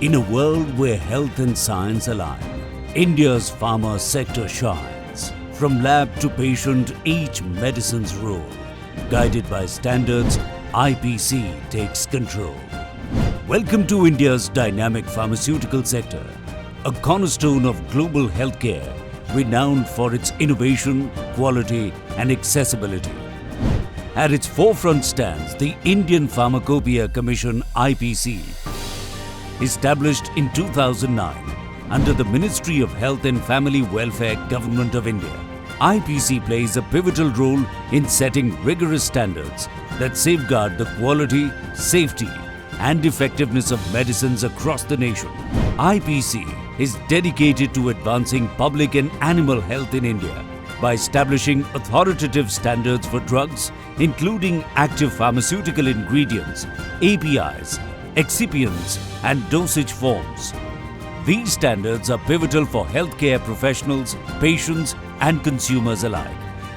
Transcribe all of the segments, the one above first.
In a world where health and science align, India's pharma sector shines. From lab to patient, each medicine's role. Guided by standards, IPC takes control. Welcome to India's dynamic pharmaceutical sector, a cornerstone of global healthcare, renowned for its innovation, quality and accessibility. At its forefront stands the Indian Pharmacopoeia Commission (IPC). Established in 2009 under the Ministry of Health and Family Welfare, Government of India, IPC plays a pivotal role in setting rigorous standards that safeguard the quality, safety and effectiveness of medicines across the nation. IPC is dedicated to advancing public and animal health in India by establishing authoritative standards for drugs, including active pharmaceutical ingredients, APIs, excipients and dosage forms. These standards are pivotal for healthcare professionals, patients and consumers alike,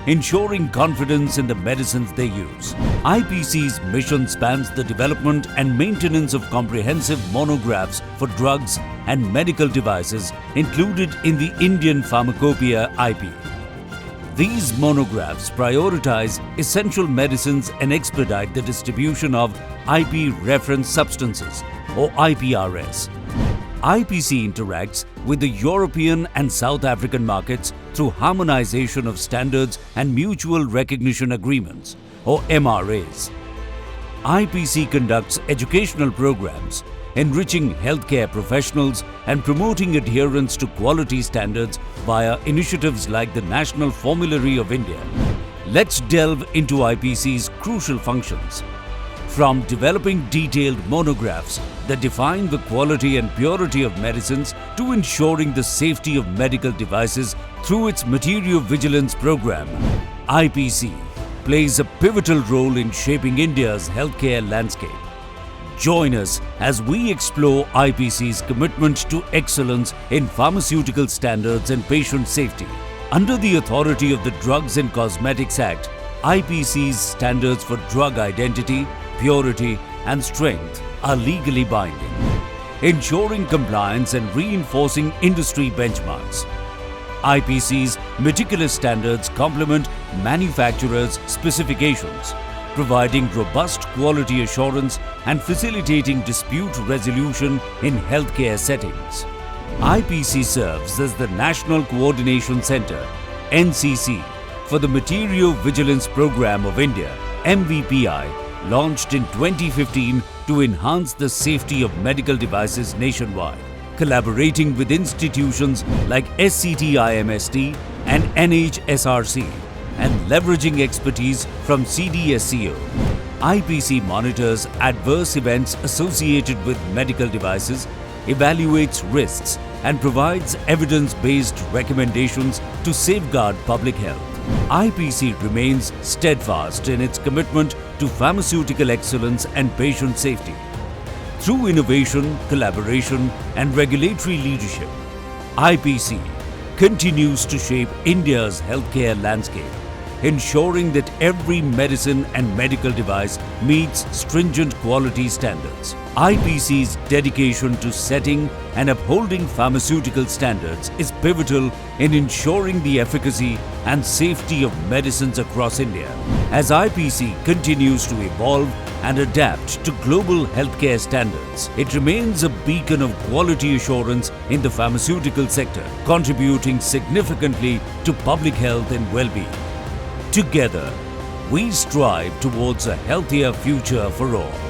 ensuring confidence in the medicines they use. IPC's mission spans the development and maintenance of comprehensive monographs for drugs and medical devices included in the Indian Pharmacopoeia IP. These monographs prioritize essential medicines and expedite the distribution of IP reference substances or IPRS. IPC interacts with the European and South African markets through harmonization of standards and mutual recognition agreements or MRAs. IPC conducts educational programs enriching healthcare professionals and promoting adherence to quality standards via initiatives like the National Formulary of India. Let's delve into IPC's crucial functions. From developing detailed monographs that define the quality and purity of medicines to ensuring the safety of medical devices through its Material Vigilance Program, IPC plays a pivotal role in shaping India's healthcare landscape. Join us as we explore IPC's commitment to excellence in pharmaceutical standards and patient safety. Under the authority of the Drugs and Cosmetics Act, IPC's standards for drug identity, purity and strength are legally binding, ensuring compliance and reinforcing industry benchmarks. IPC's meticulous standards complement manufacturers' specifications, providing robust quality assurance and facilitating dispute resolution in healthcare settings. IPC serves as the National Coordination Centre (NCC) for the Material Vigilance Program of India (MVPI), launched in 2015 to enhance the safety of medical devices nationwide, collaborating with institutions like SCTIMST and NHSRC and leveraging expertise from CDSCO. IPC monitors adverse events associated with medical devices, evaluates risks and provides evidence-based recommendations to safeguard public health. IPC remains steadfast in its commitment to pharmaceutical excellence and patient safety. Through innovation, collaboration and regulatory leadership, IPC continues to shape India's healthcare landscape, ensuring that every medicine and medical device meets stringent quality standards. IPC's dedication to setting and upholding pharmaceutical standards is pivotal in ensuring the efficacy and safety of medicines across India. As IPC continues to evolve and adapt to global healthcare standards, it remains a beacon of quality assurance in the pharmaceutical sector, contributing significantly to public health and well-being. Together, we strive towards a healthier future for all.